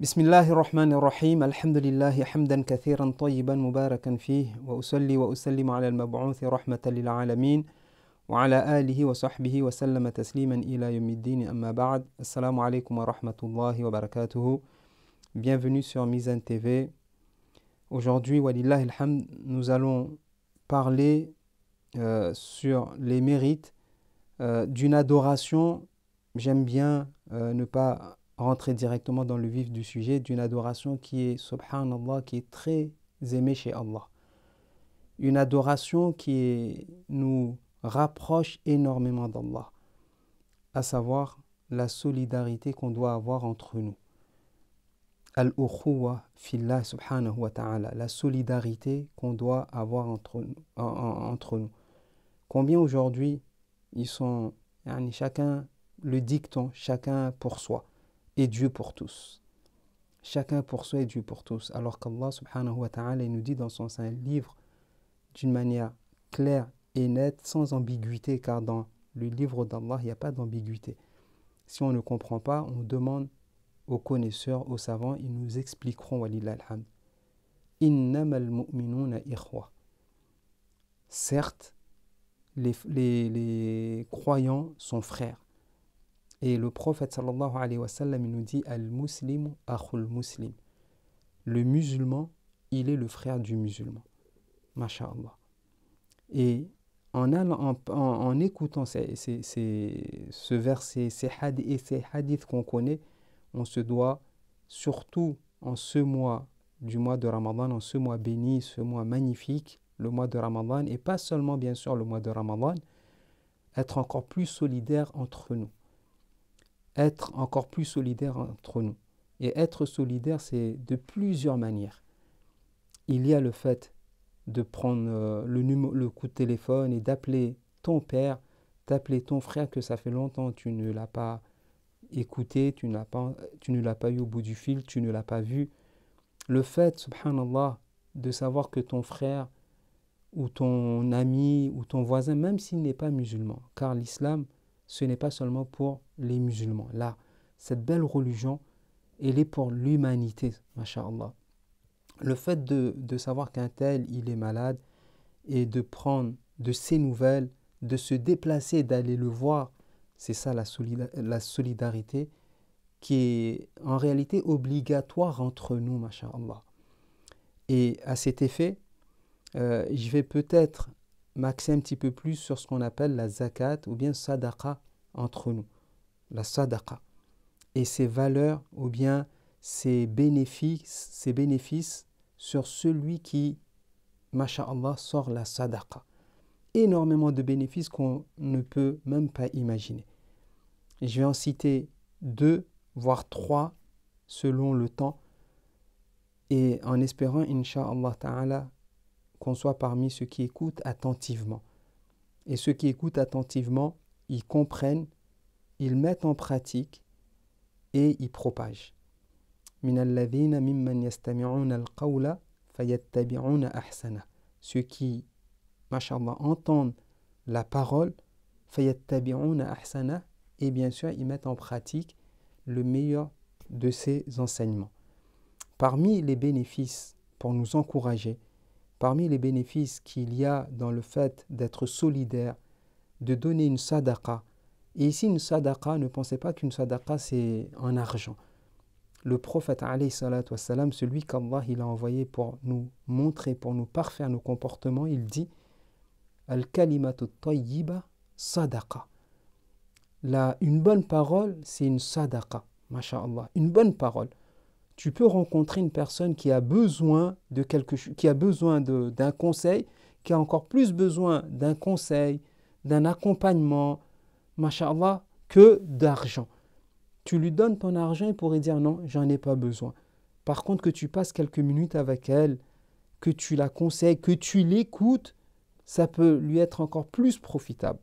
بسم الله الرحمن الرحيم الحمد لله حمدا كثيرا طيبا مباركا فيه وأصلي وأسلم على المبعوث رحمة للعالمين وعلى آله وصحبه وسلم تسليما إلى يوم الدين أما بعد السلام عليكم ورحمة الله وبركاته. Bienvenue sur Mizan TV. Aujourd'hui, walillahi alhamd, nous allons parler sur les mérites d'une adoration. J'aime bien ne pas rentrer directement dans le vif du sujet, d'une adoration qui est, subhanallah, qui est très aimée chez Allah. Une adoration nous rapproche énormément d'Allah, à savoir la solidarité qu'on doit avoir entre nous. Al-ukhuwa fillah subhanahu wa ta'ala, la solidarité qu'on doit avoir entre nous. Combien aujourd'hui ils sont, chacun le dicton, chacun pour soi et Dieu pour tous. Chacun pour soi et Dieu pour tous. Alors qu'Allah subhanahu wa ta'ala nous dit dans son saint livre d'une manière claire et nette, sans ambiguïté, car dans le livre d'Allah, il n'y a pas d'ambiguïté. Si on ne comprend pas, on demande aux connaisseurs, aux savants, ils nous expliqueront, walillah alhamd. Innamal mu'minuna ikhwa. Certes, les croyants sont frères. Et le prophète sallallahu alayhi wa sallam, il nous dit Al-Muslimu akhul muslim. Le musulman, il est le frère du musulman. Masha'Allah. Et en écoutant ce verset, ces hadiths qu'on connaît, on se doit, surtout en ce mois du mois de Ramadan, en ce mois béni, ce mois magnifique, le mois de Ramadan, et pas seulement bien sûr le mois de Ramadan, être encore plus solidaires entre nous. Être encore plus solidaires entre nous. Et être solidaire, c'est de plusieurs manières. Il y a le fait de prendre le coup de téléphone et d'appeler ton père, d'appeler ton frère que ça fait longtemps que tu ne l'as pas écouté, tu ne l'as pas eu au bout du fil, tu ne l'as pas vu. Le fait, subhanallah, de savoir que ton frère ou ton ami ou ton voisin, même s'il n'est pas musulman, car l'islam, ce n'est pas seulement pour les musulmans. Là, cette belle religion, elle est pour l'humanité, masha'Allah. Le fait de savoir qu'un tel, il est malade, et de prendre de ses nouvelles, de se déplacer, d'aller le voir, c'est ça la solidarité qui est en réalité obligatoire entre nous, masha'Allah. Et à cet effet, je vais peut-être m'axer un petit peu plus sur ce qu'on appelle la zakat ou bien sadaqa entre nous. La sadaqa. Et ses valeurs ou bien ses bénéfices sur celui qui, masha'Allah, sort la sadaqa. Énormément de bénéfices qu'on ne peut même pas imaginer. Et je vais en citer 2, voire 3, selon le temps, et en espérant, incha'Allah ta'ala, qu'on soit parmi ceux qui écoutent attentivement. Et ceux qui écoutent attentivement, ils comprennent, ils mettent en pratique et ils propagent. Min alladhina mimman yastami'una al-qawla fayattabi'una ahsana. Ceux qui, mashallah, entendent la parole, fayattabi'una ahsana, et bien sûr, ils mettent en pratique le meilleur de ces enseignements. Parmi les bénéfices, pour nous encourager, parmi les bénéfices qu'il y a dans le fait d'être solidaire, de donner une sadaqa. Et ici, une sadaqa, ne pensez pas qu'une sadaqa, c'est en argent. Le prophète, alayhi salatu wassalam, celui qu'Allah il a envoyé pour nous montrer, pour nous parfaire nos comportements, il dit Al-kalimatu tayyiba sadaqa. Une bonne parole, c'est une sadaqa. Masha'Allah. Une bonne parole. Tu peux rencontrer une personne qui a besoin de quelque chose, qui a besoin d'un conseil, qui a encore plus besoin d'un conseil, d'un accompagnement, masha'Allah, que d'argent. Tu lui donnes ton argent, il pourrait dire non, j'en ai pas besoin. Par contre, que tu passes quelques minutes avec elle, que tu la conseilles, que tu l'écoutes, ça peut lui être encore plus profitable.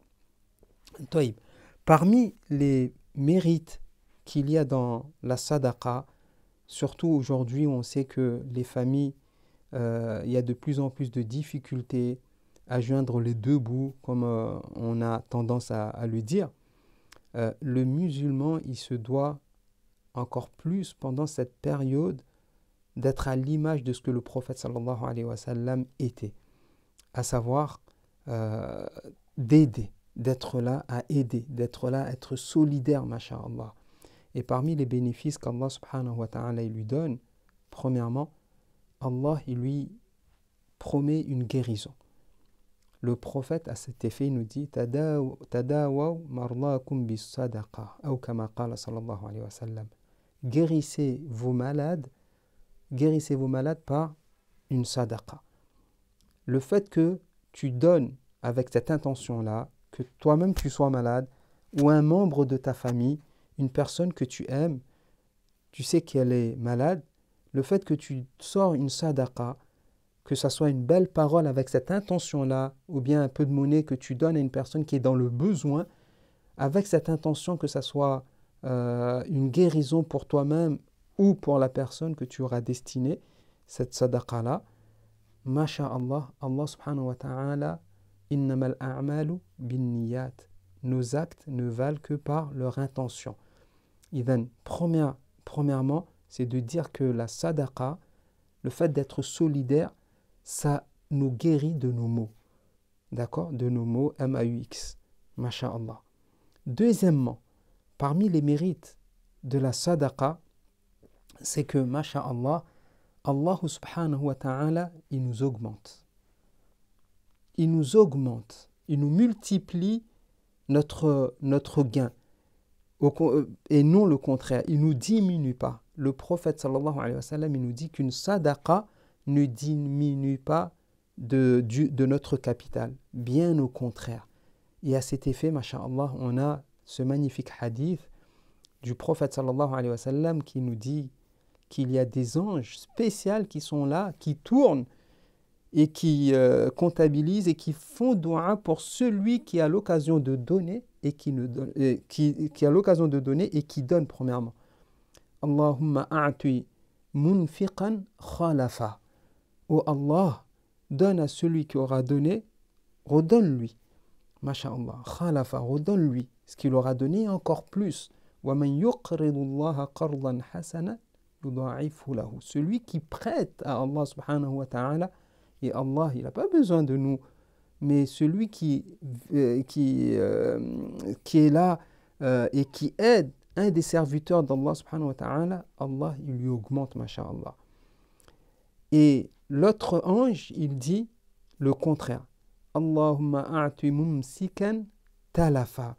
Taïb. Parmi les mérites qu'il y a dans la sadaqa, surtout aujourd'hui, on sait que les familles, il y a de plus en plus de difficultés à joindre les deux bouts, comme on a tendance à le dire. Le musulman, il se doit encore plus pendant cette période, d'être à l'image de ce que le prophète sallallahu alayhi wa sallam était, à savoir d'aider, d'être là à aider, d'être là à être solidaire, masha'Allah. Et parmi les bénéfices qu'Allah subhanahu wa ta'ala lui donne, premièrement, Allah il lui promet une guérison. Le prophète à cet effet nous dit Tadawaw marlakum bis sadaqa ou kama qala sallallahu alayhi wa sallam. Guérissez vos malades par une sadaqa. Le fait que tu donnes avec cette intention-là, que toi-même tu sois malade, ou un membre de ta famille, une personne que tu aimes, tu sais qu'elle est malade, le fait que tu sors une sadaqa, que ça soit une belle parole avec cette intention-là, ou bien un peu de monnaie que tu donnes à une personne qui est dans le besoin, avec cette intention que ça soit une guérison pour toi-même ou pour la personne que tu auras destinée, cette sadaqa-là, masha'Allah, Allah subhanahu wa ta'ala, innamal a'malu bin niyat. Nos actes ne valent que par leur intention. Idhan, premièrement, c'est de dire que la sadaqa, le fait d'être solidaire, ça nous guérit de nos maux. D'accord? De nos maux M-A-U-X. Masha'Allah. Deuxièmement, parmi les mérites de la sadaqa, c'est que, masha'Allah, Allah subhanahu wa ta'ala, il nous augmente. Il nous augmente. Il nous multiplie notre gain. Et non le contraire. Il ne nous diminue pas. Le prophète sallallahu alayhi wa sallam, il nous dit qu'une sadaqa ne diminue pas de notre capital. Bien au contraire. Et à cet effet, masha'Allah, on a ce magnifique hadith du prophète sallallahu alayhi wa sallam qui nous dit qu'il y a des anges spéciaux qui sont là, qui tournent et qui comptabilisent et qui font dua pour celui qui a l'occasion de donner et qui a l'occasion de donner et qui donne premièrement. Allahumma a'ti munfiqan khalafa. Oh Allah, donne à celui qui aura donné, redonne-lui. Masha'Allah, khalafa, redonne-lui ce qu'il aura donné encore plus. Wa man yuqridu Allah qardan hasana yudha'ifu lahu. Celui qui prête à Allah subhanahu wa ta'ala, et Allah, il n'a pas besoin de nous, mais celui qui est là et qui aide un des serviteurs d'Allah subhanahu wa ta'ala, Allah, il lui augmente, masha'Allah. Et l'autre ange, il dit le contraire. Allahumma a'ti mumsikan talafa.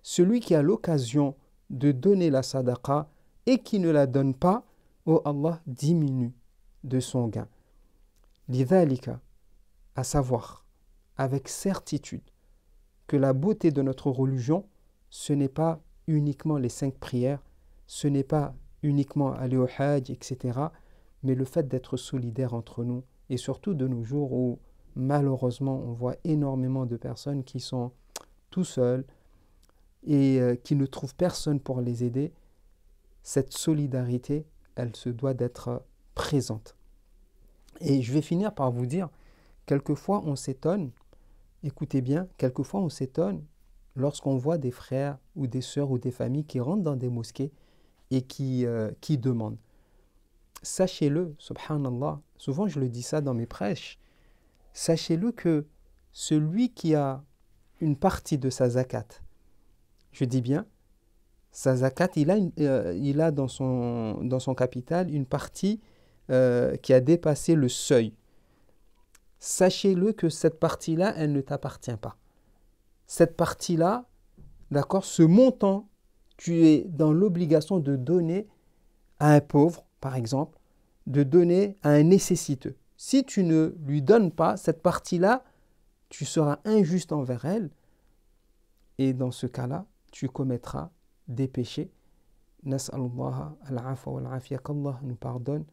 Celui qui a l'occasion de donner la sadaqa et qui ne la donne pas, oh Allah diminue de son gain. Lidhalika, à savoir, avec certitude, que la beauté de notre religion, ce n'est pas uniquement les 5 prières, ce n'est pas uniquement aller au hajj, etc., mais le fait d'être solidaire entre nous, et surtout de nos jours où malheureusement on voit énormément de personnes qui sont tout seuls et qui ne trouvent personne pour les aider, cette solidarité, elle se doit d'être présente. Et je vais finir par vous dire, quelquefois on s'étonne, écoutez bien, quelquefois on s'étonne lorsqu'on voit des frères ou des sœurs ou des familles qui rentrent dans des mosquées et qui demandent. Sachez-le, subhanallah, souvent je le dis ça dans mes prêches, sachez-le que celui qui a une partie de sa zakat, je dis bien, sa zakat, il a dans son capital une partie qui a dépassé le seuil. Sachez-le que cette partie-là, elle ne t'appartient pas. Cette partie-là, d'accord, ce montant, tu es dans l'obligation de donner à un pauvre, par exemple, de donner à un nécessiteux. Si tu ne lui donnes pas cette partie-là, tu seras injuste envers elle et dans ce cas-là, tu commettras des péchés. Nas'alullah al-afa wal-afiya, qu'Allah nous pardonne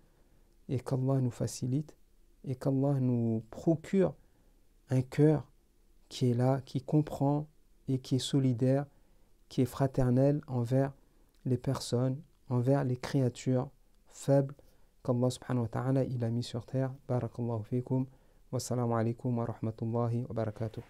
et qu'Allah nous facilite et qu'Allah nous procure un cœur qui est là, qui comprend et qui est solidaire, qui est fraternel envers les personnes, envers les créatures faibles qu'Allah subhanahu wa ta'ala il a mis sur terre. Barakallahu fikum. Wassalamu alaikum wa rahmatullahi wa barakatuh.